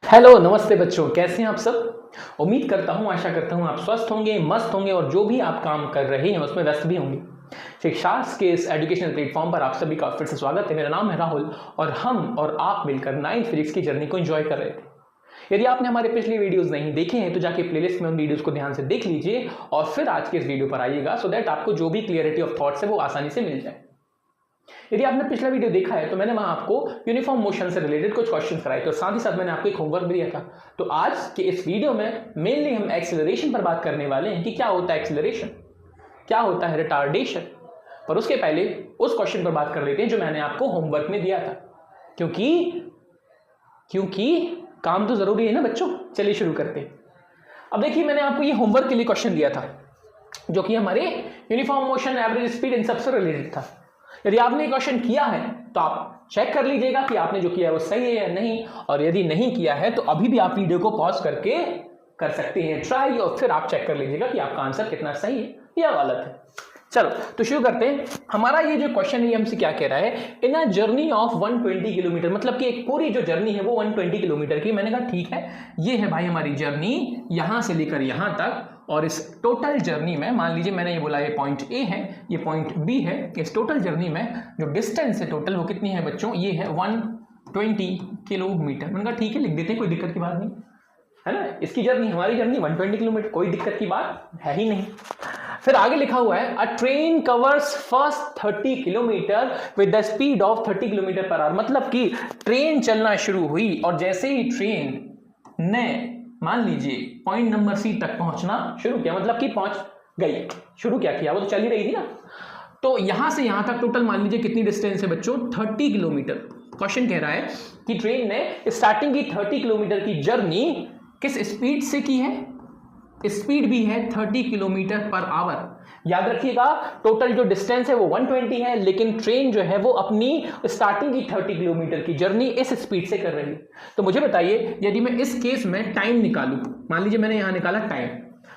Hello नमस्ते बच्चों, कैसे हैं आप सब। उम्मीद करता हूं, आशा करता हूं आप स्वस्थ होंगे, मस्त होंगे और जो भी आप काम कर रहे हैं उसमें व्यस्त भी होंगे। शिक्षा के इस एजुकेशनल प्लेटफॉर्म पर आप सभी का फिर से स्वागत है। मेरा नाम है राहुल और हम और आप मिलकर 9th फिजिक्स की जर्नी को एंजॉय कर रहे थे। यदि आपने हमारे पिछले वीडियोस नहीं देखे हैं तो जाके प्लेलिस्ट में उन वीडियोस को ध्यान से देख लीजिए और फिर आज के इस वीडियो पर आइएगा, सो दैट आपको जो भी क्लियरिटी ऑफ थॉट्स है वो आसानी से मिल जाए। यदि आपने पिछला वीडियो देखा है तो मैंने वहां आपको यूनिफॉर्म मोशन से रिलेटेड कुछ क्वेश्चन कराए थे और साथ ही साथ मैंने आपको एक होमवर्क भी दिया था। तो आज के इस वीडियो में मेनली हम एक्सेलरेशन पर बात करने वाले हैं कि क्या होता है एक्सेलरेशन, क्या होता है रिटार्डेशन। पर उसके पहले उस क्वेश्चन पर बात कर लेते हैं जो मैंने आपको होमवर्क में दिया था, क्योंकि काम तो जरूरी है ना बच्चों। चलिए शुरू करते हैं। अब देखिए, मैंने आपको ये होमवर्क के लिए क्वेश्चन दिया था जो कि हमारे यूनिफॉर्म मोशन, एवरेज स्पीड, इन सबसे रिलेटेड था। यदि आपने क्वेश्चन किया है तो आप चेक कर लीजिएगा कि आपने जो किया है वो सही है या नहीं, और यदि नहीं किया है तो अभी भी आप वीडियो को पॉज करके कर सकते हैं ट्राई, और फिर आप चेक कर लीजिएगा कि आपका आंसर कितना सही है या गलत है। चलो तो शुरू करते हैं। हमारा ये जो क्वेश्चन है हमसे क्या कह रहा है, इन अ जर्नी ऑफ 120 किलोमीटर, मतलब कि एक पूरी जो जर्नी है वो 120 किलोमीटर की। मैंने कहा ठीक है, ये है भाई हमारी जर्नी यहां से लेकर यहां तक, और इस टोटल जर्नी में मान लीजिए मैंने ये बोला ये पॉइंट ए है, ये पॉइंट बी है। इस टोटल जर्नी में जो डिस्टेंस है टोटल वो कितनी है बच्चों, ये है 120 किलोमीटर। मैंने कहा ठीक है, लिख देते हैं, कोई दिक्कत की बात नहीं है ना। इसकी जर्नी, हमारी जर्नी 120 किलोमीटर, कोई दिक्कत की बात है ही नहीं। फिर आगे लिखा हुआ है अ train covers first 30 kilometre with the speed of 30 kilometre per our. मतलब कि ट्रेन चलना शुरू हुई और जैसे ही ट्रेन ने मान लीजिए पॉइंट नंबर सी तक पहुंचना शुरू किया, मतलब कि पहुंच गई, शुरू क्या किया, वो तो चल ही रही थी ना। तो यहां से यहां तक टोटल मान लीजिए कितनी डिस्टेंस है बच्चों, 30 किलोमीटर। क्वेश्चन कह रहा है कि ट्रेन ने स्टार्टिंग की 30 किलोमीटर की जर्नी किस स्पीड से की है, स्पीड भी है 30 किलोमीटर पर आवर। याद रखिएगा टोटल जो डिस्टेंस है वो 120 है, लेकिन ट्रेन जो है वो अपनी स्टार्टिंग की 30 किलोमीटर की जर्नी इस स्पीड से कर रही है। तो मुझे बताइए, यदि मैं इस केस में टाइम निकालूं, मान लीजिए मैंने यहां निकाला टाइम,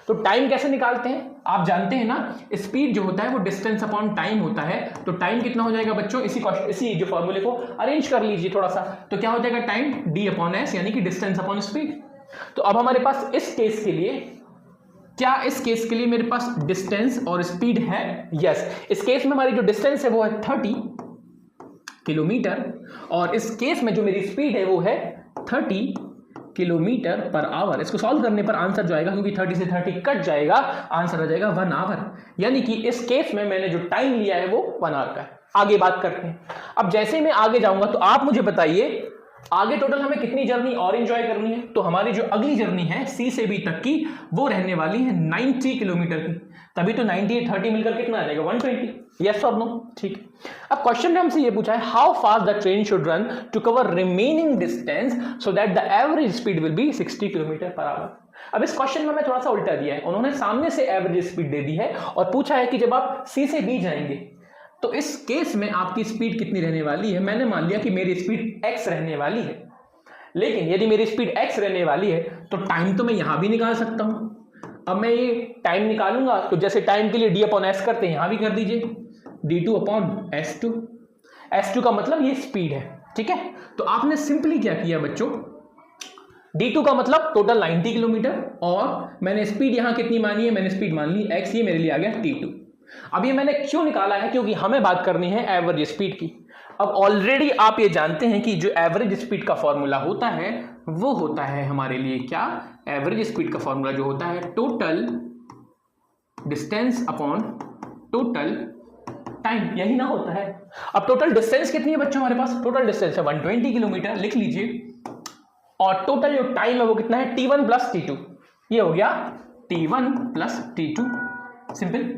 तो टाइम कैसे निकालते हैं आप जानते हैं ना, स्पीड जो होता है वो डिस्टेंस अपॉन टाइम होता है। तो टाइम कितना हो जाएगा बच्चों, इसी जो फॉर्मूले को अरेंज कर लीजिए थोड़ा सा, तो क्या हो जाएगा टाइम डी अपॉन एस, यानी कि डिस्टेंस अपॉन स्पीड। तो अब हमारे पास इस केस के लिए क्या, इस केस के लिए मेरे पास डिस्टेंस और स्पीड है, यस। इस केस में हमारी जो डिस्टेंस है वो है 30 किलोमीटर और इस केस में जो मेरी स्पीड है वो है 30 किलोमीटर पर आवर। इसको सॉल्व करने पर आंसर जो आएगा, क्योंकि 30 से 30 कट जाएगा, आंसर आ जाएगा 1 आवर। यानी कि इस केस में मैंने जो टाइम लिया है वो 1 आवर का है। आगे बात करते हैं। अब जैसे ही मैं आगे जाऊंगा तो आप मुझे बताइए आगे टोटल हमें कितनी जर्नी और एंजॉय करनी है। तो हमारी जो अगली जर्नी है सी से बी तक की, वो रहने वाली है 90 किलोमीटर की। तभी तो 90 30 मिलकर कितना आ जाएगा, 120। यस और नो, ठीक है। अब क्वेश्चन ने हमसे ये पूछा है how fast the train should run to cover remaining distance so that the average speed will be 60 kilometre per hour. अब इस क्वेश्चन में मैं थोड़ा सा उल्टा दिया है, उन्होंने सामने से एवरेज स्पीड दे दी है और पूछा है कि जब आप सी से बी जाएंगे तो इस केस में आपकी स्पीड कितनी रहने वाली है। मैंने मान लिया कि मेरी स्पीड x रहने वाली है, लेकिन यदि मेरी स्पीड x रहने वाली है तो टाइम तो मैं यहां भी निकाल सकता हूं। अब मैं ये टाइम निकालूंगा तो जैसे टाइम के लिए d अपॉन एस करते हैं, यहां भी कर दीजिए d2 अपॉन s2। s2 का मतलब ये स्पीड है, ठीक है। तो आपने सिंपली क्या किया बच्चों, d2 का मतलब टोटल 90 किलोमीटर और मैंने स्पीड यहां कितनी मानी है, मैंने स्पीड मान ली x, ये मेरे लिए आ गया t2। अब ये मैंने क्यों निकाला है, क्योंकि हमें बात करनी है एवरेज स्पीड की। अब ऑलरेडी आप ये जानते हैं कि जो एवरेज स्पीड का फॉर्मूला होता है वो होता है हमारे लिए क्या, एवरेज स्पीड का फॉर्मूला जो होता है total distance upon total time, यही ना होता है। अब टोटल डिस्टेंस कितनी है बच्चों हमारे पास, टोटल डिस्टेंस है 120 किलोमीटर, लिख लीजिए। और टोटल जो टाइम है वो कितना है, t1 प्लस t2। ये हो गया t1 प्लस t2, सिंपल।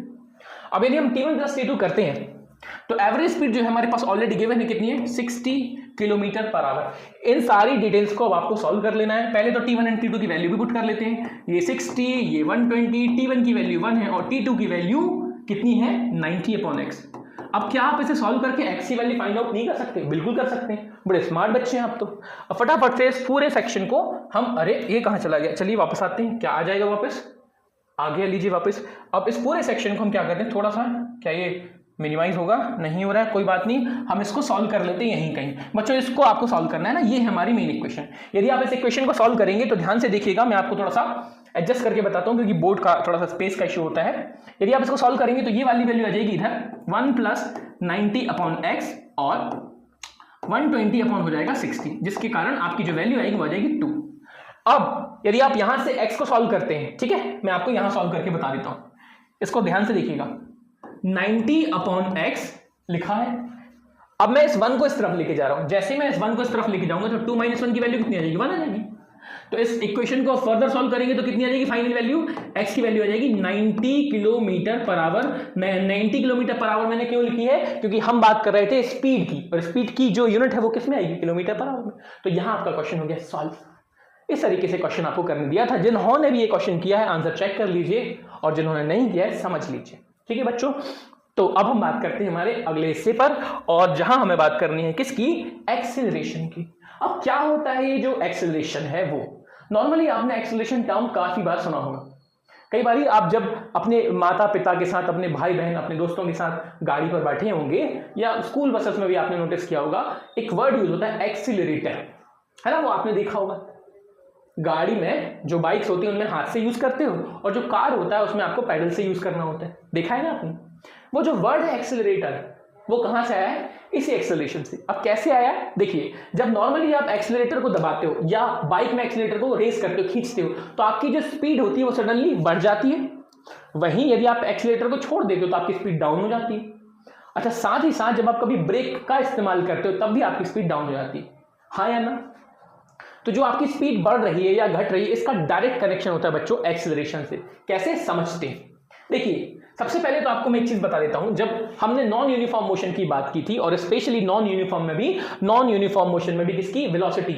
अब यदि हम t1 प्लस t2 करते हैं तो एवरेज स्पीड जो है हमारे पास ऑलरेडी गिवन है, कितनी है, 60 किलोमीटर पर आवर। इन सारी डिटेल्स को अब आपको सॉल्व कर लेना है। पहले तो t1 एंड t2 की वैल्यू भी पुट कर लेते हैं। ये 60, ये 120, t1 की वैल्यू 1 है और t2 की वैल्यू कितनी है, 90 अपॉन x। अब क्या आप इसे सॉल्व करके x की वैल्यू फाइंड आउट नहीं कर सकते, बिल्कुल कर सकते हैं, बड़े स्मार्ट बच्चे हैं आप तो। अब फटाफट से इस पूरे सेक्शन को हम, अरे ये कहां चला गया, चलिए वापस आते हैं, क्या आ जाएगा वापस, आगे लीजिए वापस। अब इस पूरे सेक्शन को हम क्या करते हैं, थोड़ा सा क्या ये मिनिमाइज होगा, नहीं हो रहा है, कोई बात नहीं, हम इसको सॉल्व कर लेते हैं यहीं कहीं। बच्चों इसको आपको सॉल्व करना है ना, ये है हमारी मेन इक्वेशन। यदि आप इस इक्वेशन को सॉल्व करेंगे तो ध्यान से देखिएगा, मैं आपको थोड़ा सा एडजस्ट करके बताता हूं क्योंकि बोर्ड का थोड़ा सा स्पेस का इशू होता है। यदि आप इसको सॉल्व करेंगे तो ये वाली वैल्यू आ जाएगी इधर 1 + 90/x और 120 हो जाएगा 60, जिसके कारण आपकी जो वैल्यू आएगी वो आ जाएगी 2। अब यदि आप यहां से x को सॉल्व करते हैं, ठीक है, मैं आपको यहां सॉल्व करके बता देता हूं, इसको ध्यान से देखिएगा। 90/x लिखा है, अब मैं इस 1 को इस तरफ लेके जा रहा हूं, जैसे मैं इस 1 को इस तरफ लेके जाऊंगा तो 2 - 1 की वैल्यू कितनी आ जाएगी, 1 आ जाएगी। तो इस इक्वेशन को फर्दर सॉल्व करेंगे तो कितनी आ जाएगी फाइनल वैल्यू, x की वैल्यू आ जाएगी 90 किलोमीटर/आवर। 90 किलोमीटर/आवर मैंने क्यों लिखी है, क्योंकि हम बात कर रहे थे स्पीड की, और स्पीड की जो यूनिट है वो किस में आएगी, किलोमीटर/आवर में। तो यहां आपका क्वेश्चन हो गया सॉल्व। इस तरीके से क्वेश्चन आपको करने दिया था। जिन्होंने भी ये क्वेश्चन किया है आंसर चेक कर लीजिए, और जिन्होंने नहीं किया है समझ लीजिए। ठीक है बच्चों, तो अब हम बात करते हैं हमारे अगले हिस्से पर, और जहां हमें बात करनी है किसकी, एक्सेलरेशन की। अब क्या होता है ये जो एक्सेलरेशन है, वो नॉर्मली आपने एक्सेलरेशन टर्म काफी बार सुना होगा। कई बार आप जब अपने माता पिता के साथ, अपने भाई बहन, अपने दोस्तों के साथ गाड़ी पर बैठे होंगे या स्कूल बसेस में भी आपने नोटिस किया होगा, एक वर्ड यूज होता है एक्सीलरेटर, है ना, वो आपने देखा होगा। गाड़ी में जो बाइक्स होती हैं उनमें हाथ से यूज करते हो, और जो कार होता है उसमें आपको पैडल से यूज करना होता है, देखा है ना आपने। वो जो वर्ड है एक्सेलरेटर, वो कहां से आया है, इसी एक्सेलरेशन से। अब कैसे आया, देखिए, जब नॉर्मली आप एक्सेलरेटर को दबाते हो या बाइक में एक्सेलरेटर को रेस करते हो, खींचते हो, तो आपकी जो स्पीड होती है वो सडनली बढ़ जाती है। वहीं यदि आप एक्सेलरेटर को छोड़ देते हो तो आपकी स्पीड डाउन हो जाती है। अच्छा, साथ ही साथ जब आप कभी ब्रेक का इस्तेमाल करते हो तब भी आपकी स्पीड डाउन हो जाती है, हाँ या ना। तो जो आपकी स्पीड बढ़ रही है या घट रही है, इसका डायरेक्ट कनेक्शन होता है बच्चों एक्सेलरेशन से। कैसे समझते हैं, देखिए, सबसे पहले तो आपको मैं एक चीज बता देता हूं। जब हमने नॉन यूनिफॉर्म मोशन की बात की थी, और स्पेशली नॉन यूनिफॉर्म मोशन में भी किसकी, velocity,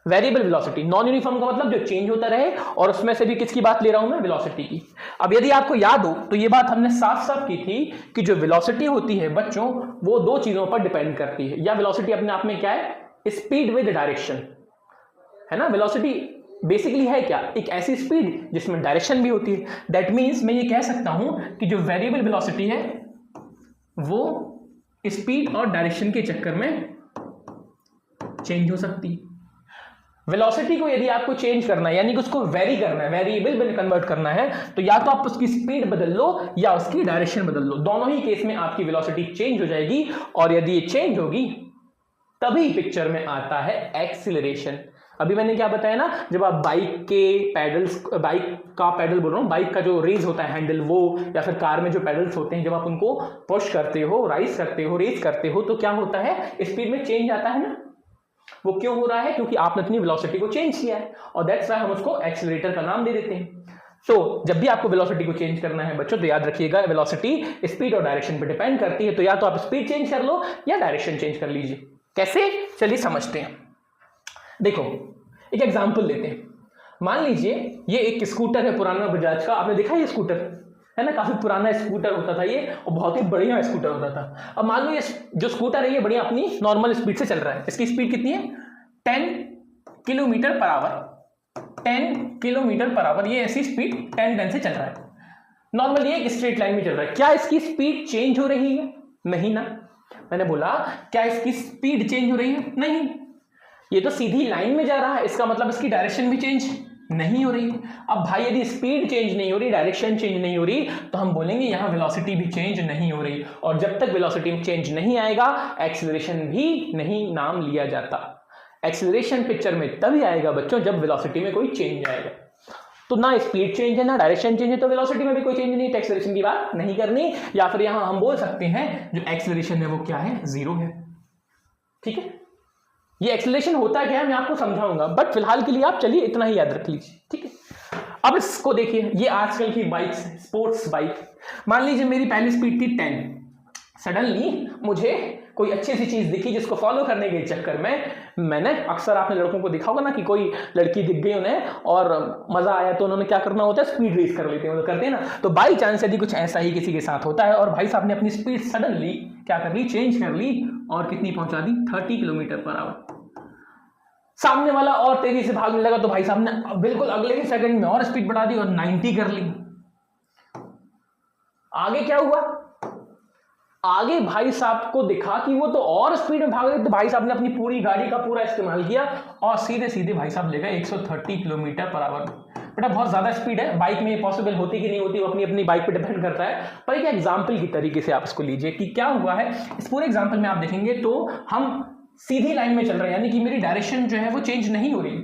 variable velocity. Non uniform का मतलब जो चेंज होता रहे, और उसमें से भी किसकी बात ले रहा हूं मैं, वेलोसिटी की। अब यदि आपको याद हो तो ये बात हमने साफ साफ की थी कि जो वेलोसिटी होती है बच्चों, वो दो चीजों पर डिपेंड करती है। या वेलोसिटी अपने आप में क्या है, स्पीड विद डायरेक्शन, है ना। वेलोसिटी बेसिकली है क्या, एक ऐसी स्पीड जिसमें डायरेक्शन भी होती है। दैट मीन्स मैं ये कह सकता हूं कि जो वेरिएबल वेलोसिटी है वो स्पीड और डायरेक्शन के चक्कर में चेंज हो सकती है। वेलोसिटी को यदि आपको चेंज करना है, यानी कि उसको वेरी करना है, वेरिएबल में कन्वर्ट करना है, तो या तो आप उसकी स्पीड बदल लो या उसकी डायरेक्शन बदल लो। दोनों ही केस में आपकी वेलोसिटी चेंज हो जाएगी, और यदि ये चेंज होगी तभी पिक्चर में आता है एक्सीलरेशन। अभी मैंने क्या बताया ना, जब आप बाइक के पैडल्स, बाइक का पैडल बोल रहा हूँ, बाइक का जो रेज होता है हैंडल, वो, या फिर कार में जो पैडल्स होते हैं, जब आप उनको पुश करते हो, राइज करते हो, रेस करते हो, तो क्या होता है, स्पीड में चेंज आता है ना। वो क्यों हो रहा है, क्योंकि आपने अपनी वेलोसिटी को चेंज किया है, और दैट्स व्हाई हम उसको एक्सीलरेटर का नाम दे देते हैं। तो जब भी आपको वेलोसिटी को चेंज करना है बच्चों, तो याद रखिएगा वेलोसिटी स्पीड और डायरेक्शन पर डिपेंड करती है। तो या तो आप स्पीड चेंज कर लो या डायरेक्शन चेंज कर लीजिए। कैसे, चलिए समझते हैं। देखो, एक एग्जांपल लेते हैं। मान लीजिए ये एक स्कूटर है पुराना बजाज का, आपने देखा ये स्कूटर है ना, काफी पुराना स्कूटर होता था ये, और बहुत ही बढ़िया स्कूटर होता था। अब मान लो ये जो स्कूटर है ये बढ़िया अपनी नॉर्मल स्पीड से चल रहा है। इसकी स्पीड कितनी है, 10 किलोमीटर/आवर। 10 किलोमीटर/आवर, ये ऐसी स्पीड 10 से चल रहा है। नॉर्मली एक स्ट्रेट लाइन में चल रहा है। क्या इसकी स्पीड चेंज हो रही है, नहीं ना। मैंने बोला क्या इसकी स्पीड चेंज हो रही है, नहीं। ये तो सीधी लाइन में जा रहा है, इसका मतलब इसकी डायरेक्शन भी चेंज नहीं हो रही। अब भाई यदि स्पीड चेंज नहीं हो रही, डायरेक्शन चेंज नहीं हो रही, तो हम बोलेंगे यहां वेलोसिटी भी चेंज नहीं हो रही। और जब तक वेलोसिटी में चेंज नहीं आएगा, एक्सीलरेशन भी नहीं नाम लिया जाता। एक्सीलरेशन पिक्चर में तभी आएगा बच्चों जब वेलोसिटी में कोई चेंज आएगा। तो ना स्पीड चेंज है ना डायरेक्शन चेंज है, तो वेलोसिटी में भी कोई चेंज नहीं, तो एक्सीलरेशन की बात नहीं करनी। या फिर यहां हम बोल सकते हैं जो एक्सीलरेशन है वो क्या है, 0 है। ठीक है, ये एक्सेलरेशन होता क्या है मैं आपको समझाऊंगा, बट फिलहाल के लिए आप चलिए इतना ही याद रख लीजिए। ठीक है, अब इसको देखिए, ये आजकल की बाइक्स, स्पोर्ट्स बाइक। मान लीजिए मेरी पहली स्पीड थी 10, सडनली मुझे कोई अच्छी सी चीज दिखी जिसको फॉलो करने के चक्कर में मैंने, अक्सर आपने लड़कों को देखा होगा ना कि कोई लड़की दिख गई उन्हें और मजा आया तो उन्होंने क्या करना होता है, स्पीड रेस कर लेते हैं, करते हैं ना। तो बाई चांस यदि कुछ ऐसा ही किसी के साथ होता है और भाई साहब ने अपनी स्पीड सडनली क्या कर ली, चेंज कर ली, और कितनी पहुंचा दी, 30 किलोमीटर/आवर। सामने वाला और तेजी से भागने लगा तो भाई साहब ने बिल्कुल अगले ही सेकंड में और स्पीड बढ़ा दी और 90 कर ली। आगे क्या हुआ, आगे भाई साहब को दिखा कि वो तो और स्पीड में भाग रहे, तो भाई साहब ने अपनी पूरी गाड़ी का पूरा इस्तेमाल किया और सीधे सीधे भाई साहब ले गए 130 किलोमीटर पर आवर। बेटा बहुत ज्यादा स्पीड है, बाइक में पॉसिबल होती कि नहीं होती वो अपनी अपनी बाइक पे डिपेंड करता है, पर एक एग्जाम्पल की तरीके से आप इसको लीजिए कि क्या हुआ है। इस पूरे एग्जाम्पल में आप देखेंगे तो हम सीधी लाइन में चल रहे हैं, यानी कि मेरी डायरेक्शन जो है वो चेंज नहीं हो रही,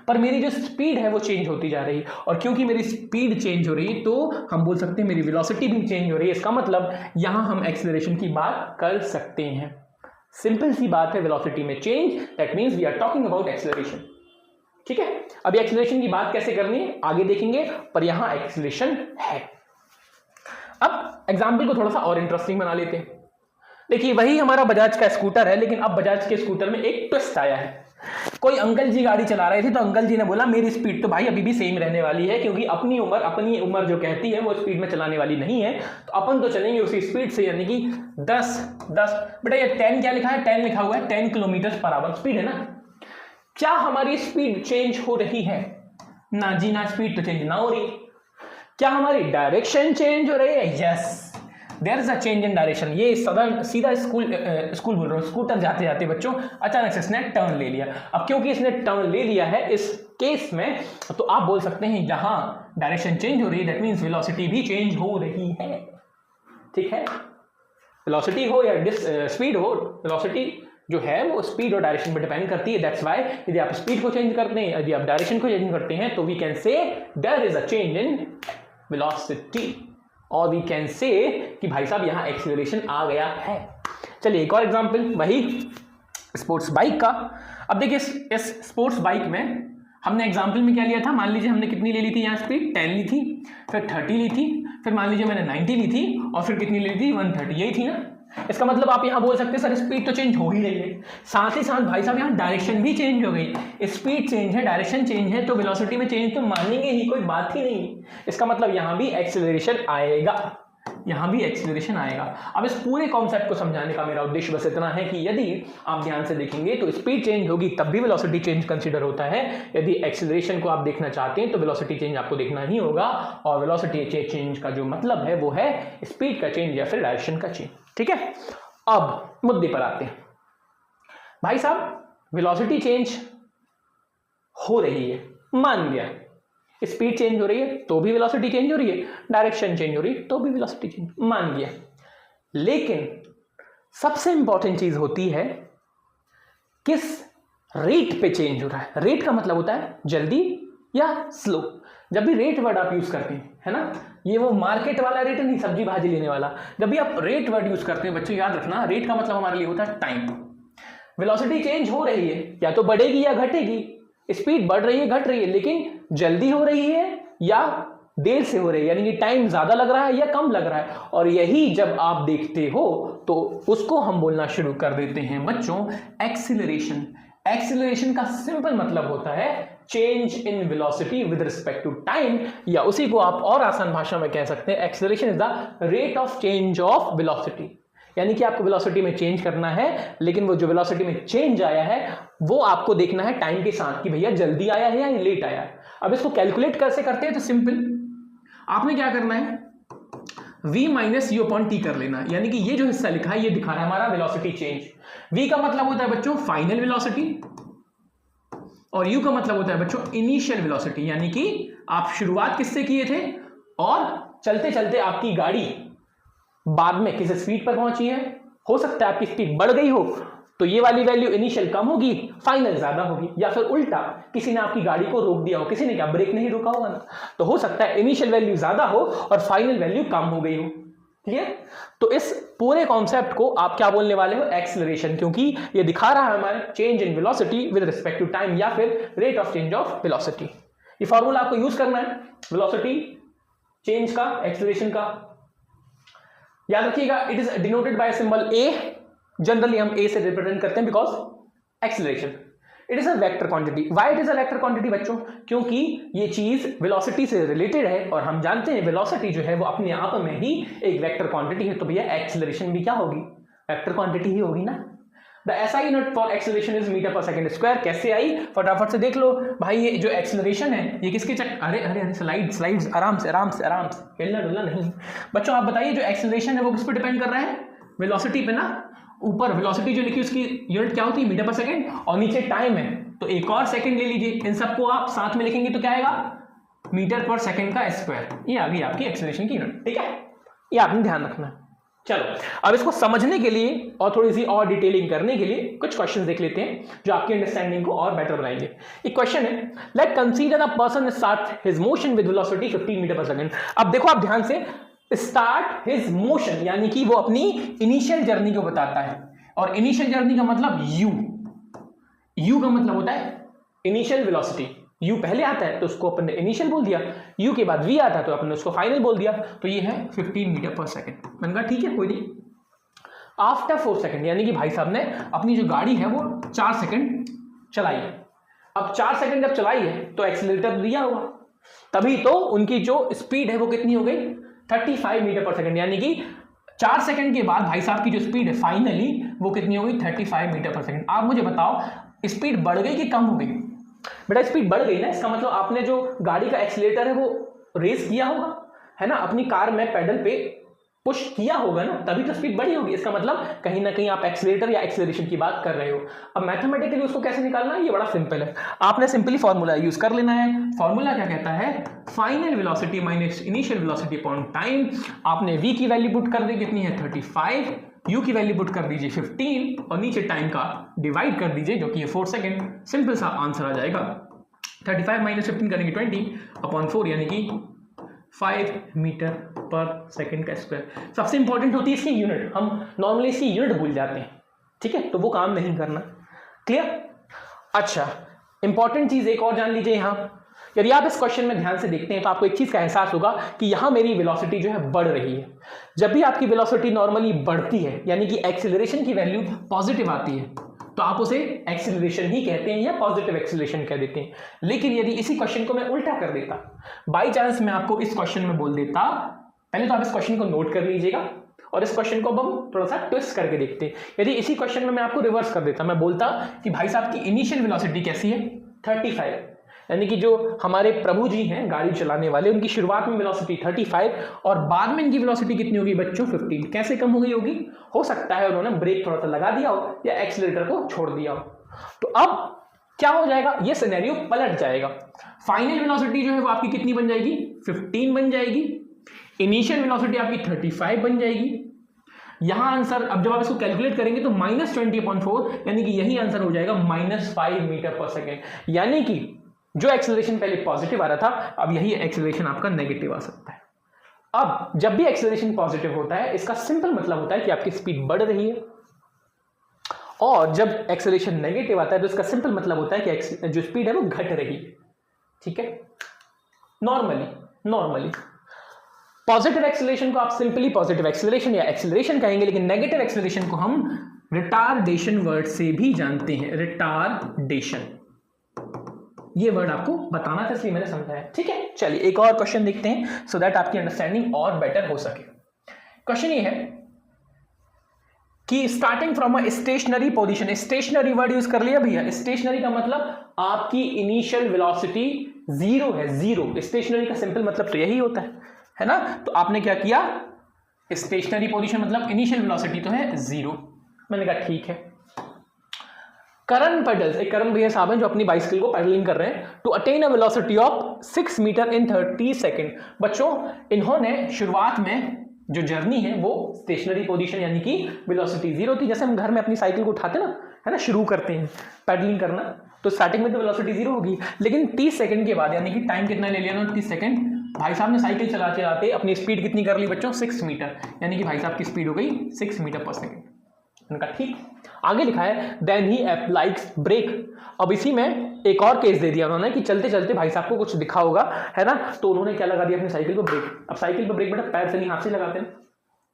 पर मेरी जो स्पीड है वो चेंज होती जा रही है। और क्योंकि मेरी स्पीड चेंज हो रही है तो हम बोल सकते हैं मेरी वेलोसिटी भी चेंज हो रही है। इसका मतलब यहां हम एक्सेलरेशन की बात कर सकते हैं। सिंपल सी बात है, वेलोसिटी में change, that means we are talking about acceleration. ठीक है, अभी एक्सेलरेशन की बात कैसे करनी है आगे देखेंगे, पर यहां एक्सेलरेशन है। अब एग्जाम्पल को थोड़ा सा और इंटरेस्टिंग बना लेते हैं। देखिए वही हमारा बजाज का स्कूटर है, लेकिन अब बजाज के स्कूटर में एक ट्विस्ट आया है। कोई अंकल जी गाड़ी चला रहे थे तो अंकल जी ने बोला मेरी स्पीड तो भाई अभी भी सेम रहने वाली है, क्योंकि अपनी उम्र जो कहती है वो स्पीड में चलाने वाली नहीं है, तो अपन तो चलेंगे उसी स्पीड से, यानी कि 10। बेटा ये 10 क्या लिखा है, 10 लिखा हुआ है, 10 किलोमीटर पर आवर स्पीड है ना। क्या हमारी स्पीड चेंज हो रही है? ना जी ना, स्पीड तो चेंज ना हो रही। क्या हमारी डायरेक्शन चेंज हो रही है? Yes, there is a change in direction. ये सीधा स्कूल बोल रहा हूँ, स्कूटर जाते जाते बच्चों अचानक से इसने टर्न ले लिया। अब क्योंकि इसने टर्न ले लिया है इस केस में, तो आप बोल सकते हैं जहां डायरेक्शन चेंज हो रही है दैट मींस वेलोसिटी भी चेंज हो रही है। ठीक है, वेलोसिटी हो या स्पीड हो, वेलोसिटी जो है वो स्पीड और डायरेक्शन पर डिपेंड करती है। दैट्स वाई यदि आप स्पीड को चेंज करते हैं, यदि आप डायरेक्शन को चेंज करते हैं, तो we can say there is a change in velocity, और वी कैन से कि भाई साहब यहां एक्सीलरेशन आ गया है। चलिए एक और एग्जांपल, वही स्पोर्ट्स बाइक का। अब देखिए इस स्पोर्ट्स बाइक में हमने एग्जांपल में क्या लिया था, मान लीजिए हमने कितनी ले ली थी यहाँ स्पीड, 10 ली थी, फिर 30 ली थी, फिर मान लीजिए मैंने 90 ली थी, और फिर कितनी ली थी, 130, यही थी ना। इसका मतलब आप यहां बोल सकते हैं सर स्पीड तो चेंज हो ही रही है, साथ ही साथ भाई साहब यहां डायरेक्शन भी चेंज हो गई। स्पीड चेंज है, डायरेक्शन चेंज है, तो वेलोसिटी में चेंज तो मानेंगे ही, कोई बात ही नहीं। इसका मतलब यहां भी एक्सेलरेशन आएगा, यहां भी एक्सेलरेशन आएगा। अब इस पूरे कॉन्सेप्ट को समझाने का मेरा उद्देश्य बस इतना है कि यदि आप ध्यान से देखेंगे तो स्पीड चेंज होगी तब भी वेलोसिटी चेंज कंसीडर होता है। यदि एक्सेलरेशन को आप देखना चाहते हैं तो वेलोसिटी चेंज आपको देखना ही होगा, और वेलोसिटी चेंज का जो मतलब है वो है स्पीड का चेंज या फिर डायरेक्शन का चेंज। ठीक है, अब मुद्दे पर आते हैं। भाई साहब वेलोसिटी चेंज हो रही है, मान लिया, स्पीड चेंज हो रही है तो भी वेलोसिटी चेंज हो रही है, डायरेक्शन चेंज हो रही है तो भी वेलोसिटी चेंज, मान लिया। लेकिन सबसे इंपॉर्टेंट चीज होती है किस रेट पे चेंज हो रहा है। रेट का मतलब होता है जल्दी या स्लो। जब भी रेट वर्ड आप यूज करते हैं, है ना, ये वो मार्केट वाला रेट नहीं, सब्जी भाजी लेने वाला। जब भी आप रेट वर्ड यूज करते हैं बच्चों याद रखना, रेट का मतलब हमारे लिए होता है टाइम। वेलोसिटी चेंज हो रही है, या तो बढ़ेगी या घटेगी, स्पीड बढ़ रही है घट रही है, लेकिन जल्दी हो रही है या देर से हो रही है, यानी कि टाइम ज्यादा लग रहा है या कम लग रहा है। और यही जब आप देखते हो तो उसको हम बोलना शुरू कर देते हैं बच्चों एक्सीलरेशन। एक्सीलरेशन का सिंपल मतलब होता है change in velocity with respect to time, या उसी को आप और आसान भाषा में कह सकते हैं acceleration is the rate of change of velocity. यानी कि आपको वेलोसिटी में चेंज करना है, लेकिन वो जो वेलोसिटी में चेंज आया है वो आपको देखना है टाइम के साथ कि भैया जल्दी आया है या लेट आया है। अब इसको कैलकुलेट कैसे करते हैं, तो सिंपल, आपने क्या करना है v minus you upon T कर लेना। यानी कि ये जो हिस्सा लिखा है ये दिखा रहा है हमारा वेलोसिटी चेंज। v का मतलब होता है बच्चों फाइनल वेलोसिटी, और u का मतलब होता है बच्चों इनिशियल वेलोसिटी, यानी कि आप शुरुआत किससे किए थे और चलते चलते आपकी गाड़ी बाद में किस स्पीड पर पहुंची है। हो सकता है आपकी स्पीड बढ़ गई हो तो ये वाली वैल्यू इनिशियल कम होगी, फाइनल ज्यादा होगी, या फिर उल्टा किसी ने आपकी गाड़ी को रोक दिया हो, किसी ने क्या ब्रेक नहीं रोका होगा ना, तो हो सकता है इनिशियल वैल्यू ज्यादा हो और फाइनल वैल्यू कम हो गई हो। क्लियर? तो इस पूरे कॉन्सेप्ट को आप क्या बोलने वाले हो, एक्सेलरेशन, क्योंकि ये दिखा रहा है हमारे change in velocity with respect to time या फिर rate of change of velocity. ये फॉर्मूला आपको यूज करना है वेलोसिटी चेंज का, एक्सेलरेशन का। याद रखिएगा it is denoted by symbol A, generally हम ए से रिप्रेजेंट करते हैं because acceleration it is a vector quantity. Why it is a vector quantity बच्चों, क्योंकि ये चीज वेलोसिटी से रिलेटेड है और हम जानते हैं वेलोसिटी जो है वो अपने आप में ही एक वेक्टर क्वांटिटी है, तो भैया एक्सेलरेशन भी क्या होगी, वेक्टर क्वांटिटी ही होगी ना। The SI unit for acceleration is metre per second square. कैसे आई फटाफट से देख लो भाई, ये जो एक्सेलरेशन है ये किसके अरे अरे अरे स्लाइड्स आराम से आराम से आराम से, हिलना डुलना नहीं। बच्चों आप बताइए जो एक्सेलरेशन है वो किस पर डिपेंड कर रहा है, वेलोसिटी पे ना ऊपर वेलोसिटी जो लिखी उसकी यूनिट क्या होती है, मीटर पर सेकंड, और नीचे टाइम है तो एक और सेकंड ले लीजिए। इन सबको आप साथ में लिखेंगे तो क्या आएगा, मीटर पर सेकंड का स्क्वायर। ये आ गई आपकी एक्सेलरेशन की यूनिट, ठीक है, ये आपने ध्यान रखना है। चलो अब इसको समझने के लिए और थोड़ी सी और डिटेलिंग करने के लिए कुछ क्वेश्चंस देख लेते हैं जो आपकी अंडरस्टैंडिंग को और बेटर बनाएंगे। एक क्वेश्चन है, let consider a person start his motion with velocity 15 metre per second. अब देखो आप ध्यान से, स्टार्ट हिज मोशन यानी कि वो अपनी इनिशियल जर्नी को बताता है, और इनिशियल जर्नी का मतलब यू का मतलब होता है इनिशियल वेलोसिटी। u पहले आता है तो उसको अपन ने इनिशियल बोल दिया, u के बाद v आता है तो अपन ने उसको फाइनल बोल दिया, तो ये है 15 मीटर पर सेकंड। मैंने कहा ठीक है कोई नहीं। आफ्टर 4 सेकंड यानी कि भाई साहब ने अपनी जो गाड़ी है वो 4 सेकंड चलाई है। अब 4 सेकंड जब चलाई है तो एक्सीलरेटर दिया होगा, तभी तो उनकी जो स्पीड है वो कितनी हो गई 35 मीटर पर सेकंड, यानी कि 4 सेकंड के बाद भाई साहब की जो स्पीड है फाइनली वो कितनी हो गई 35 मीटर पर सेकंड। आप मुझे बताओ स्पीड बढ़ गई कि कम हो गई? बेटा स्पीड बढ़ गई ना, इसका मतलब आपने जो गाड़ी का एक्सीलरेटर है वो रेस किया होगा, है ना, अपनी कार में पेडल पे पुश किया होगा ना, तभी तो स्पीड बढ़ी होगी। इसका मतलब कहीं ना कहीं आप एक्सीलरेटर या एक्सीलरेशन की बात कर रहे हो। अब मैथमेटिकली उसको कैसे निकालना है, ये बड़ा सिंपल है, आपने सिंपली फॉर्मूला यूज कर लेना है। फॉर्मूला क्या कहता है, final velocity minus initial velocity upon time. आपने v की वैल्यू पुट कर दी, कितनी है 35, u की वैल्यू पुट कर दीजिए 15 और नीचे टाइम का डिवाइड कर दीजिए जो कि है 4 सेकंड। सिंपल सा आंसर आ जाएगा 35 माइनस 15 करेंगे 20 अपॉन 4 यानी कि 5 मीटर पर सेकंड का स्क्वायर। सबसे इंपॉर्टेंट होती है इसकी यूनिट, हम नॉर्मली इसकी यूनिट भूल जाते हैं, ठीक है, तो वो काम नहीं करना। क्लियर? अच्छा इंपॉर्टेंट चीज एक और जान लीजिए, यहां यदि आप इस क्वेश्चन में ध्यान से देखते हैं तो आपको एक चीज का एहसास होगा कि यहां मेरी वेलोसिटी जो है बढ़ रही है। जब भी आपकी वेलोसिटी नॉर्मली बढ़ती है यानी कि एक्सीलरेशन की वैल्यू पॉजिटिव आती है तो आप उसे एक्सीलरेशन ही कहते हैं या पॉजिटिव एक्सीलरेशन कह देते हैं। लेकिन यदि इसी क्वेश्चन को मैं उल्टा कर देता, बाई चांस मैं आपको इस क्वेश्चन में बोल देता, पहले तो आप इस क्वेश्चन को नोट कर लीजिएगा और इस क्वेश्चन को अब हम थोड़ा सा ट्विस्ट करके देखते हैं। यदि इसी क्वेश्चन में मैं आपको रिवर्स कर देता, मैं बोलता कि भाई साहब की इनिशियल वेलोसिटी कैसी है 35, यानी कि जो हमारे प्रभु जी हैं गाड़ी चलाने वाले उनकी शुरुआत में वेलोसिटी 35 और बाद में इनकी वेलोसिटी कितनी होगी बच्चों 15। कैसे कम हो गई होगी? हो सकता है उन्होंने ब्रेक थोड़ा सा लगा दिया हो या एक्सीलरेटर को छोड़ दिया हो। तो अब क्या हो जाएगा, ये सिनेरियो पलट जाएगा। फाइनल वेलोसिटी जो है वो आपकी कितनी बन जाएगी 15 बन जाएगी, इनिशियल वेलोसिटी आपकी 35 बन जाएगी। यहां आंसर अब जब आप इसको कैलकुलेट करेंगे तो -20/4 यानी कि यही आंसर हो जाएगा -5 मीटर पर सेकेंड। यानी कि जो एक्सेलरेशन पहले पॉजिटिव आ रहा था अब यही एक्सेलरेशन आपका नेगेटिव आ सकता है। अब जब भी एक्सेलरेशन पॉजिटिव होता है इसका सिंपल मतलब होता है कि आपकी स्पीड बढ़ रही है, और जब एक्सेलरेशन नेगेटिव आता है तो इसका सिंपल मतलब होता है कि जो स्पीड है वो घट रही है। ठीक है, नॉर्मली पॉजिटिव एक्सेलरेशन को आप सिंपली पॉजिटिव एक्सेलरेशन या एक्सेलरेशन कहेंगे, लेकिन नेगेटिव एक्सेलरेशन को हम रिटार्डेशन वर्ड से भी जानते हैं। रिटार्डेशन ये वर्ड आपको बताना था इसलिए मैंने समझाया। ठीक है, चलिए एक और क्वेश्चन देखते हैं सो दैट आपकी अंडरस्टैंडिंग और बेटर हो सके। क्वेश्चन ये है कि starting from a stationary position, stationary word use कर लिया भैया। स्टेशनरी का मतलब आपकी इनिशियल वेलोसिटी 0 है, 0। स्टेशनरी का सिंपल मतलब तो यही होता है ना। तो आपने क्या किया, स्टेशनरी पोजीशन मतलब इनिशियल वेलोसिटी तो है 0। मैंने कहा ठीक है। करण पेडल्स, एक करण भैया साहब हैं जो अपनी बाइसिकल को पेडलिंग कर रहे हैं to attain a velocity of 6 metre in 30 second. बच्चों इन्होंने शुरुआत में जो जर्नी है वो स्टेशनरी पोजीशन यानी कि वेलोसिटी 0 थी। जैसे हम घर में अपनी साइकिल को उठाते ना, है ना, शुरू करते हैं पेडलिंग करना, तो स्टार्टिंग में तो वेलोसिटी 0 होगी, लेकिन 30 सेकंड के बाद यानी कि टाइम कितना ले लिया 30 सेकंड, भाई साहब ने साइकिल चलाते चलाते अपनी स्पीड कितनी कर ली बच्चों 6 मीटर, यानी कि भाई साहब की स्पीड हो गई 6 मीटर पर सेकेंड। उनका ठीक आगे लिखा है देन ही अप्लाइज ब्रेक। अब इसी में एक और केस दे दिया उन्होंने कि चलते चलते भाई साहब को कुछ दिखा होगा, है ना, तो उन्होंने क्या लगा दिया अपनी साइकिल को ब्रेक। अब साइकिल पर ब्रेक बेटा पैर से नहीं हाथ से लगाते हैं,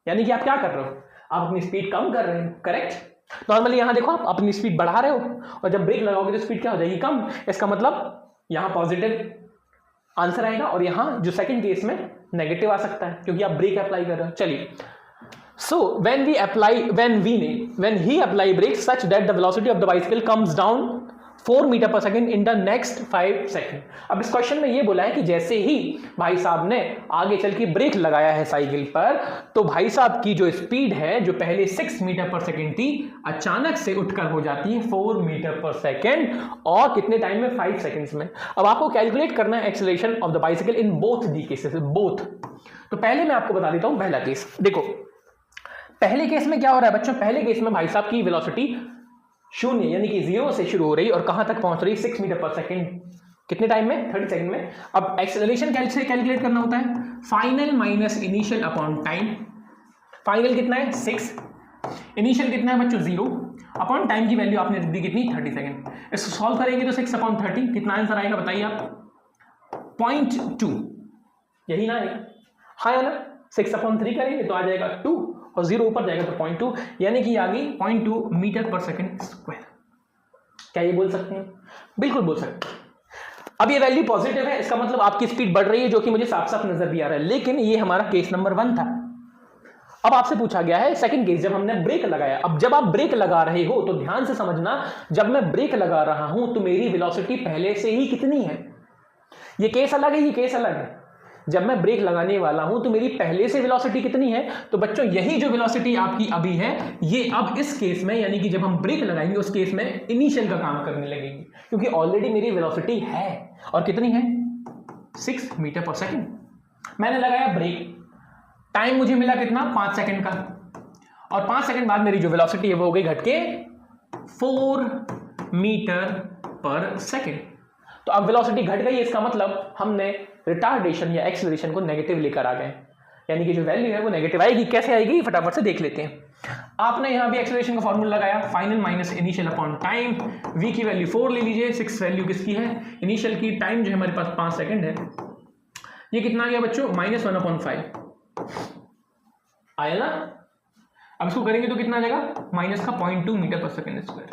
यानी कि आप क्या कर रहे हो, आप अपनी स्पीड कम कर रहे हैं। करेक्ट। नॉर्मली यहां देखो आप अपनी स्पीड बढ़ा रहे हो और जब ब्रेक लगाओगे तो स्पीड क्या हो जाएगी कम। इसका मतलब यहां पॉजिटिव आंसर आएगा और यहां जो सेकंड केस में नेगेटिव आ सकता है क्योंकि आप ब्रेक अप्लाई कर रहे हो। चलिए, so when he apply brake such that the velocity of the bicycle comes down 4 metre पर second in the next 5 second. अब इस क्वेश्चन में ये बोला है कि जैसे ही भाई साहब ने आगे चल के ब्रेक लगाया है साइकिल पर, तो भाई साहब की जो स्पीड है जो पहले 6 मीटर पर सेकेंड थी, अचानक से उठकर हो जाती है 4 मीटर पर सेकेंड, और कितने टाइम में? 5 सेकेंड्स में। अब आपको कैलकुलेट करना है acceleration of the bicycle in both the cases, both. तो पहले मैं आपको बता देता हूं पहला केस। देखो पहले केस में क्या हो रहा है बच्चों, पहले केस में भाई साहब की वेलोसिटी 0 यानी कि 0 से शुरू हो रही और कहां तक पहुंच रही? 6 मीटर पर सेकेंड। कितने टाइम में? 30 सेकंड में। अब एक्सेलरेशन कैसे कैलकुलेट करना होता है? Final minus initial upon time. Final कितना है? 6। इनिशियल कितना है बच्चों? 0 अपॉन टाइम की वैल्यू आपने दी कितनी? 30 सेकंड। इसको सॉल्व करेंगे तो 6 अपॉन 30 कितना आंसर आएगा बताइए आप? 0.2। यही ना है? हाँ है ना? 6 अपॉन 3 करेंगे तो आ जाएगा 2 और 0 ऊपर जाएगा तो 0.2, यानी कि आगे 0.2 मीटर पर सेकेंड स्क्वायर। क्या ये बोल सकते हैं? बिल्कुल बोल सकते हैं। अब ये वैल्यू पॉजिटिव है, इसका मतलब आपकी स्पीड बढ़ रही है, जो कि मुझे साफ साफ नजर भी आ रहा है। लेकिन ये हमारा केस नंबर 1 था। अब आपसे पूछा गया है सेकंड केस, जब हमने ब्रेक लगाया। अब जब आप ब्रेक लगा रहे हो तो ध्यान से समझना, जब मैं ब्रेक लगा रहा हूं तो मेरी वेलोसिटी पहले से ही कितनी है? ये केस अलग है, ये केस अलग है। जब मैं ब्रेक लगाने वाला हूं तो मेरी पहले से वेलोसिटी कितनी है? तो बच्चों यही जो वेलोसिटी आपकी अभी है, ये अब इस केस में, यानी कि जब हम ब्रेक लगाएंगे उस केस में इनिशियल का काम करने लगेगी, क्योंकि ऑलरेडी मेरी वेलोसिटी है। और कितनी है? 6 मीटर पर सेकेंड। मैंने लगाया ब्रेक, टाइम मुझे मिला कितना? 5 सेकेंड का, और 5 सेकेंड बाद मेरी जो वेलोसिटी है वो हो गई घट के 4 मीटर पर सेकेंड। तो अब वेलोसिटी घट गई, इसका मतलब हमने रिटार्डेशन या एक्सेलरेशन को नेगेटिव लेकर आ गए, यानी कि जो वैल्यू है वो नेगेटिव आएगी। कैसे आएगी फटाफट से देख लेते हैं। आपने यहां भी एक्सेलरेशन का फॉर्मूला लगाया, final minus initial upon time. v की वैल्यू 4 ले लीजिए, 6 वैल्यू किसकी है? इनिशियल की। टाइम जो हमारे पास 5 सेकंड है, ये कितना आ गया बच्चों? -1/5 आया ना? अब इसको करेंगे तो कितना आ जाएगा? माइनस का 0.2 मीटर पर second square.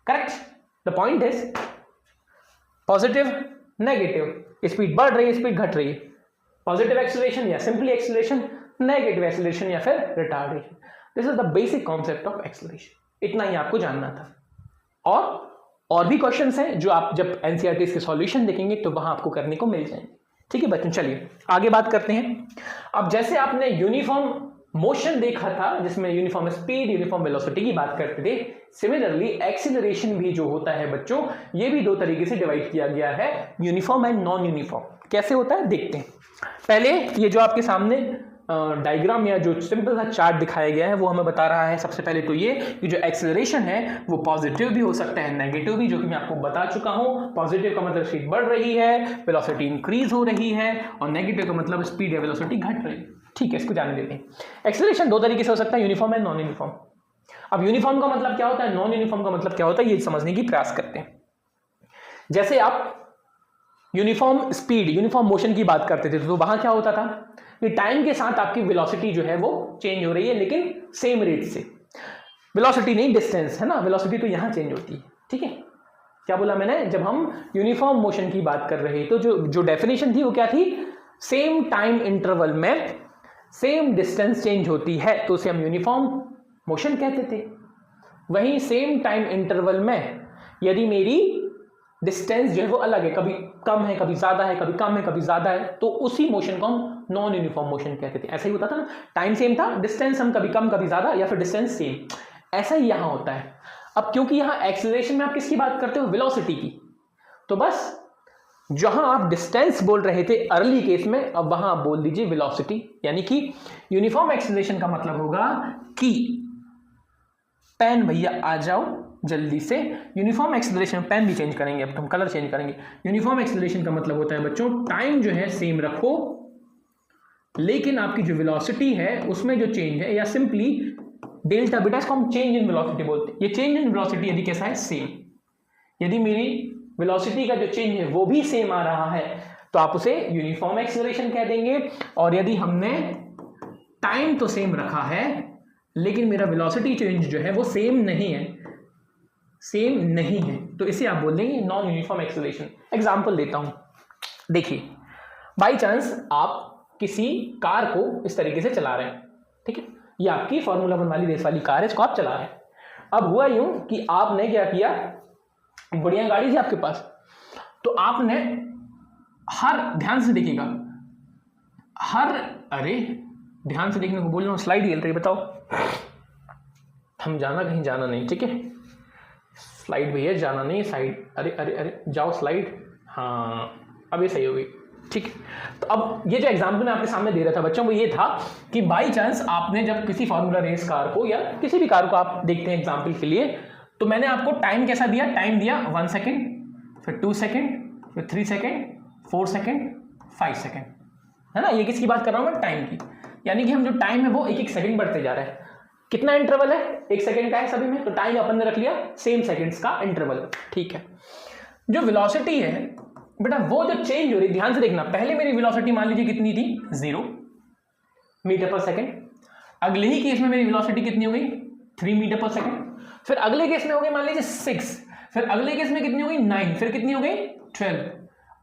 Correct? The point is positive negative, speed बढ़ रही है, स्पीड घट रही है। पॉजिटिव एक्सेलरेशन या सिंपली एक्सेलरेशन, नेगेटिव एक्सेलरेशन या फिर retardation. This is the basic concept of acceleration. इतना ही आपको जानना था। और भी क्वेश्चंस हैं जो आप जब एनसीईआरटी के सॉल्यूशन देखेंगे तो वहां आपको करने को मिल जाएंगे। ठीक है बच्चों, चलिए आगे बात करते हैं। अब जैसे आपने यूनिफॉर्म मोशन देखा था जिसमें यूनिफॉर्म स्पीड, यूनिफॉर्म वेलोसिटी की बात करते थे, सिमिलरली एक्सीलरेशन भी जो होता है बच्चों, ये भी 2 तरीके से डिवाइड किया गया है, यूनिफॉर्म एंड नॉन यूनिफॉर्म। कैसे होता है देखते हैं। पहले ये जो आपके सामने डायग्राम या जो सिंपल सा चार्ट दिखाया गया है वो हमें बता रहा है सबसे पहले तो ये कि जो एक्सेलरेशन है वो पॉजिटिव भी हो सकता है, नेगेटिव भी, जो कि मैं आपको बता चुका हूं। पॉजिटिव का मतलब स्पीड बढ़ रही है, वेलोसिटी इंक्रीज हो रही है, और नेगेटिव का मतलब स्पीड या वेलोसिटी घट रही है। ठीक है, इसको जाने देते हैं। एक्सेलरेशन 2 तरीके से हो सकता है, यूनिफॉर्म एंड नॉन यूनिफॉर्म। अब यूनिफॉर्म का मतलब क्या होता है, नॉन यूनिफॉर्म का मतलब क्या होता है, ये समझने की प्रयास करते हैं। जैसे आप यूनिफॉर्म स्पीड, यूनिफॉर्म मोशन की बात करते थे तो वहां क्या होता था कि टाइम के साथ आपकी वेलोसिटी जो है वो चेंज हो रही है, लेकिन सेम रेट से। वेलोसिटी नहीं, डिस्टेंस है ना, वेलोसिटी तो यहां चेंज होती है। ठीक है, क्या बोला मैंने? जब हम यूनिफॉर्म मोशन की बात कर रहे तो जो डेफिनेशन थी वो क्या थी? सेम टाइम इंटरवल में सेम डिस्टेंस चेंज होती है तो उसे हम यूनिफॉर्म मोशन कहते थे। वहीं सेम टाइम इंटरवल में यदि मेरी डिस्टेंस जो है वो अलग है, कभी कम है, कभी ज्यादा है, कभी कम है, कभी ज्यादा है, तो उसी मोशन को हम नॉन यूनिफॉर्म मोशन कहते थे। ऐसा ही होता था ना, टाइम सेम था, डिस्टेंस हम कभी कम कभी ज्यादा, या फिर डिस्टेंस सेम। ऐसा ही यहां होता है। अब क्योंकि यहां एक्सेलरेशन में आप किसकी बात करते हो? वेलोसिटी की। तो बस जहां आप डिस्टेंस बोल रहे थे अर्ली केस में, अब वहां आप बोल दीजिए वेलोसिटी। यानी कि यूनिफॉर्म एक्सेलरेशन का मतलब होगा कि पेन भैया आ जाओ जल्दी से। यूनिफॉर्म एक्सेलरेशन, पेन भी चेंज करेंगे, अब हम कलर चेंज करेंगे। यूनिफॉर्म एक्सेलरेशन का मतलब होता है बच्चों, टाइम जो है सेम रखो, लेकिन आपकी जो वेलोसिटी है उसमें जो चेंज है, या सिंपली डेल्टा बीटा, इसको हम चेंज इन वेलोसिटी बोलते हैं। ये चेंज इन वेलोसिटी यदि कैसा है? सेम। यदि मेरी वेलोसिटी का जो चेंज है वो भी सेम आ रहा है तो आप उसे यूनिफॉर्म एक्सेलरेशन कह देंगे। और यदि हमने टाइम तो सेम रखा है लेकिन मेरा वेलोसिटी चेंज जो है वो सेम नहीं है, तो इसे आप बोल देंगे नॉन यूनिफॉर्म एक्सेलरेशन। एग्जांपल देता हूं, देखिए बाई चांस आप किसी कार को इस तरीके से चला रहे हैं, ठीक है, ये आपकी फॉर्मूला 1 वाली रेस वाली कार है, इसको आप चला रहे हैं। अब हुआ यूं कि आपने क्या किया, बढ़िया गाड़ी थी आपके पास, तो आपने ध्यान से देखिएगा, अरे ध्यान से देखने को बोल रहा हूँ, स्लाइड हिल रही, बताओ हम जाना कहीं जाना नहीं, ठीक है स्लाइड भैया जाना नहीं साइड, अरे अरे अरे जाओ स्लाइड, हाँ अब ये सही हो गई, ठीक है। तो अब ये जो एग्जाम्पल मैं आपके सामने दे रहा था बच्चों, वो ये था कि बाई चांस आपने जब किसी फॉर्मूला रेस कार को या किसी भी कार को आप देखते हैं एग्जाम्पल के लिए, तो मैंने आपको टाइम कैसा दिया, टाइम दिया 1 सेकेंड, फिर 2 सेकेंड, फिर 3 सेकेंड, 4 सेकेंड, 5 सेकेंड, है ना। ये किसकी बात कर रहा हूँ मैं, टाइम की, यानी कि हम जो टाइम है वो 1-1 सेकेंड बढ़ते जा रहा है। कितना इंटरवल है, 1 सेकेंड का है सभी में, तो टाइम अपन ने रख लिया सेम सेकेंड्स का इंटरवल, ठीक है। जो वेलोसिटी है बेटा वो जो चेंज हो रही, ध्यान से देखना, पहले मेरी वेलोसिटी मान लीजिए कितनी थी 0 मीटर पर सेकेंड, अगले ही केस में मेरी वेलोसिटी कितनी हो गई 3 मीटर पर सेकेंड, फिर अगले केस में हो गई मान लीजिए 6, फिर अगले केस में कितनी हो गई 9, फिर कितनी हो गई 12।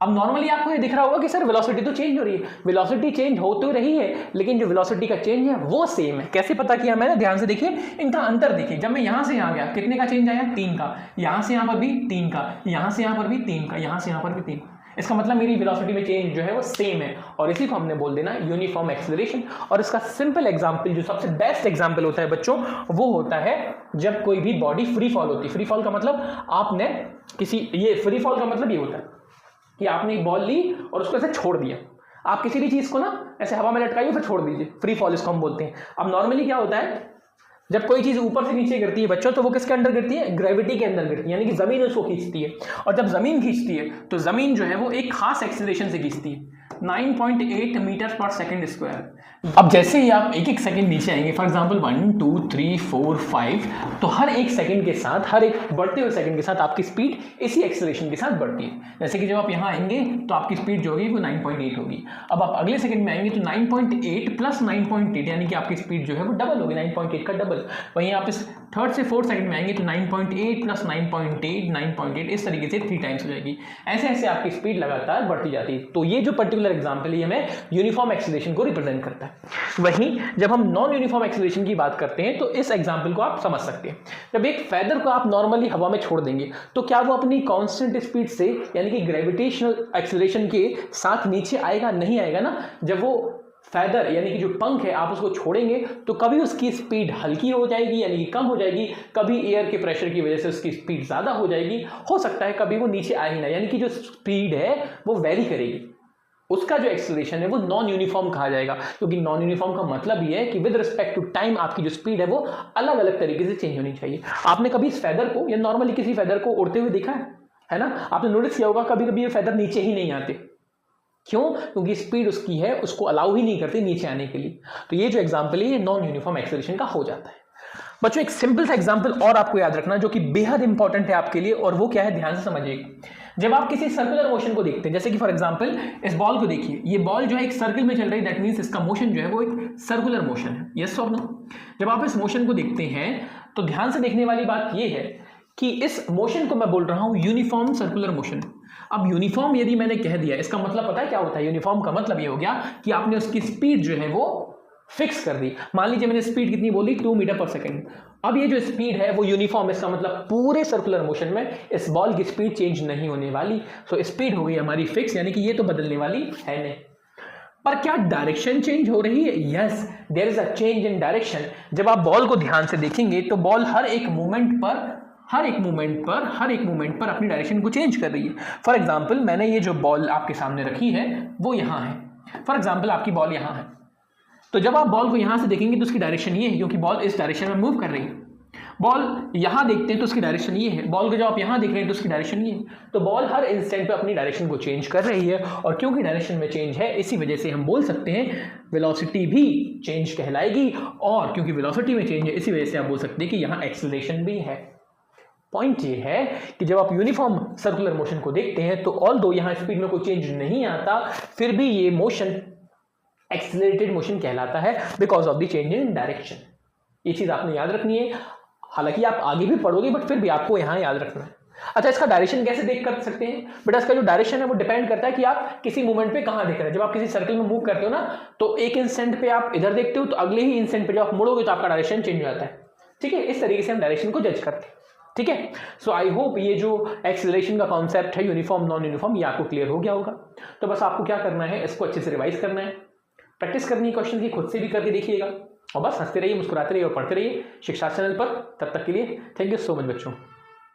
अब नॉर्मली आपको ये दिख रहा होगा कि सर वेलोसिटी तो चेंज हो रही है, वेलोसिटी चेंज हो तो रही है, लेकिन जो वेलोसिटी का चेंज है वो सेम है। कैसे पता किया मैंने, ध्यान से देखिए, इनका अंतर देखिए, जब मैं यहां से यहां गया कितने का चेंज आया 3 का, यहां से यहां पर भी 3 का, यहां से यहां पर भी 3 का, यहां से यहां पर भी 3, इसका मतलब मेरी वेलोसिटी में चेंज जो है वो सेम है, और इसी को हमने बोल देना यूनिफॉर्म एक्सेलरेशन। और इसका सिंपल एग्जांपल, जो सबसे बेस्ट एग्जांपल होता है बच्चों, वो होता है जब कोई भी बॉडी फ्री फॉल होती है। फ्री फॉल का मतलब आपने ये फ्री फॉल का मतलब ये होता है कि आपने एक बॉल ली और उसको ऐसे छोड़ दिया, आप किसी भी चीज को ना ऐसे हवा में लटकाइए फिर छोड़ दीजिए, फ्री फॉल इसको हम बोलते हैं। अब नॉर्मली क्या होता है, जब कोई चीज ऊपर से नीचे गिरती है बच्चों, तो वो किसके अंदर गिरती है, ग्रेविटी के अंदर गिरती है, यानी कि जमीन उसको खींचती है, और जब जमीन खींचती है तो जमीन जो है वो एक खास एक्सीलरेशन से खींचती है, 9.8 मीटर पर सेकेंड स्क्वायर। अब जैसे ही आप 1-1 सेकंड नीचे आएंगे, फॉर एग्जांपल 1 2 3 4 5, तो हर एक सेकंड के साथ, हर एक बढ़ते हुए सेकंड के साथ आपकी स्पीड इसी एक्सेलरेशन के साथ बढ़ती है। जैसे कि जब आप यहाँ आएंगे तो आपकी स्पीड जो होगी वो 9.8 होगी। अब आप अगले सेकंड में आएंगे तो 9.8 प्लस 9.8, यानी कि आपकी स्पीड जो है वो डबल होगी, 9.8 का डबल। वहीं आप इस थर्ड से फोर्थ सेकंड में आएंगे तो 9.8 प्लस 9.8 9.8, इस तरीके से 3 टाइम्स हो जाएगी। ऐसे ऐसे आपकी स्पीड लगातार बढ़ती जाती है। तो ये जो पर्टिकुलर एग्जाम्पल है हमें यूनिफॉर्म एक्सेलरेशन को रिप्रेजेंट करता है। वहीं जब हम नॉन यूनिफॉर्म एक्सेलरेशन की बात करते हैं तो इस एग्जाम्पल को आप समझ सकते हैं। जब एक फेदर को आप नॉर्मली हवा में छोड़ देंगे तो क्या वो अपनी कांस्टेंट स्पीड से, यानी कि ग्रेविटेशनल एक्सेलरेशन के साथ नीचे आएगा? नहीं आएगा ना। जब वो फेदर यानी कि जो पंख है आप उसको छोड़ेंगे तो कभी उसकी स्पीड हल्की हो जाएगी यानी कि कम हो जाएगी, कभी एयर के प्रेशर की वजह से उसकी स्पीड ज़्यादा हो जाएगी, हो सकता है कभी वो नीचे आए ही ना, यानी कि जो स्पीड है वो वेरी करेगी। उसका जो एक्सेलरेशन है वो नॉन यूनिफॉर्म कहा जाएगा, क्योंकि नॉन यूनिफॉर्म का मतलब ये है कि विद रिस्पेक्ट टू टाइम आपकी जो स्पीड है वो अलग अलग तरीके से चेंज होनी चाहिए। आपने कभी इस फेदर को या नॉर्मली किसी फेदर को उड़ते हुए देखा है ना? आपने नोटिस किया होगा कभी कभी ये फेदर नीचे ही नहीं आते। क्यों? क्योंकि स्पीड उसकी है, उसको अलाउ ही नहीं करती नीचे आने के लिए। तो ये जो एग्जाम्पल है ये नॉन यूनिफॉर्म एक्सेलरेशन का हो जाता है। बच्चों एक सिंपल सा एग्जाम्पल और आपको याद रखना जो कि बेहद इंपॉर्टेंट है आपके लिए, और वो क्या है, ध्यान से समझिएगा। जब आप किसी सर्कुलर मोशन को देखते हैं, जैसे कि फॉर एग्जांपल इस बॉल को देखिए, ये बॉल जो है एक सर्कल में चल रही है, दैट मींस इसका मोशन जो है वो एक सर्कुलर मोशन है। यस और नो? जब आप इस मोशन को देखते हैं तो ध्यान से देखने वाली बात ये है कि इस मोशन को मैं बोल रहा हूं यूनिफॉर्म सर्कुलर मोशन। अब यूनिफॉर्म यदि मैंने कह दिया, इसका मतलब पता है क्या होता है? यूनिफॉर्म का मतलब ये हो गया कि आपने उसकी स्पीड जो है वो फिक्स कर दी। मान लीजिए मैंने स्पीड कितनी बोली, 2 मीटर पर सेकेंड। अब ये जो स्पीड है वो यूनिफॉर्म, इसका मतलब पूरे सर्कुलर मोशन में इस बॉल की स्पीड चेंज नहीं होने वाली। सो स्पीड हो गई हमारी फिक्स, यानी कि ये तो बदलने वाली है नहीं। पर क्या डायरेक्शन चेंज हो रही है? Yes, there is a change in direction. जब आप बॉल को ध्यान से देखेंगे तो बॉल हर एक मूवमेंट पर अपनी डायरेक्शन को चेंज कर रही है। फॉर एग्जाम्पल मैंने ये जो बॉल आपके सामने रखी है वो यहाँ है। फॉर एग्जाम्पल आपकी बॉल यहाँ है, तो जब आप बॉल को यहाँ से देखेंगे तो उसकी डायरेक्शन ये है, क्योंकि बॉल इस डायरेक्शन में मूव कर रही है। बॉल यहाँ देखते हैं तो उसकी डायरेक्शन ये है, बॉल को जब आप यहाँ देख रहे हैं तो उसकी डायरेक्शन ये है। तो बॉल हर इंस्टेंट पे अपनी डायरेक्शन को चेंज कर रही है, और क्योंकि डायरेक्शन में चेंज है इसी वजह से हम बोल सकते हैं वेलोसिटी भी चेंज कहलाएगी, और क्योंकि वेलोसिटी में चेंज है इसी वजह से आप बोल सकते हैं कि यहाँ एक्सेलरेशन भी है। पॉइंट ये है कि जब आप यूनिफॉर्म सर्कुलर मोशन को देखते हैं तो ऑल्दो यहाँ स्पीड में कोई चेंज नहीं आता, फिर भी ये मोशन एक्सेलरेटेड मोशन कहलाता है because of the change in direction. ये चीज आपने याद रखनी है, हालांकि आप आगे भी पढ़ोगे बट फिर भी आपको यहाँ याद रखना है। अच्छा, इसका डायरेक्शन कैसे देख कर सकते हैं बेटा? इसका जो डायरेक्शन है वो डिपेंड करता है कि आप किसी मूवमेंट पे कहाँ देख रहे हैं। जब आप किसी सर्कल में मूव करते हो ना तो एक इंस्टेंट पे आप इधर देखते हो, तो अगले ही इंस्टेंट पे जब आप मुड़ोगे तो आपका डायरेक्शन चेंज हो जाता है। ठीक है, इस तरीके से हम डायरेक्शन को जज करते हैं। ठीक है, सो आई होप ये जो एक्सेलरेशन का कॉन्सेप्ट है यूनिफॉर्म नॉन यूनिफॉर्म ये आपको क्लियर हो गया होगा। तो बस आपको क्या करना है, इसको अच्छे से रिवाइज करना है, प्रैक्टिस करनी है क्वेश्चन की, खुद से भी करके देखिएगा और बस हंसते रहिए, मुस्कुराते रहिए और पढ़ते रहिए शिक्षा चैनल पर। तब तक के लिए थैंक यू सो मच बच्चों।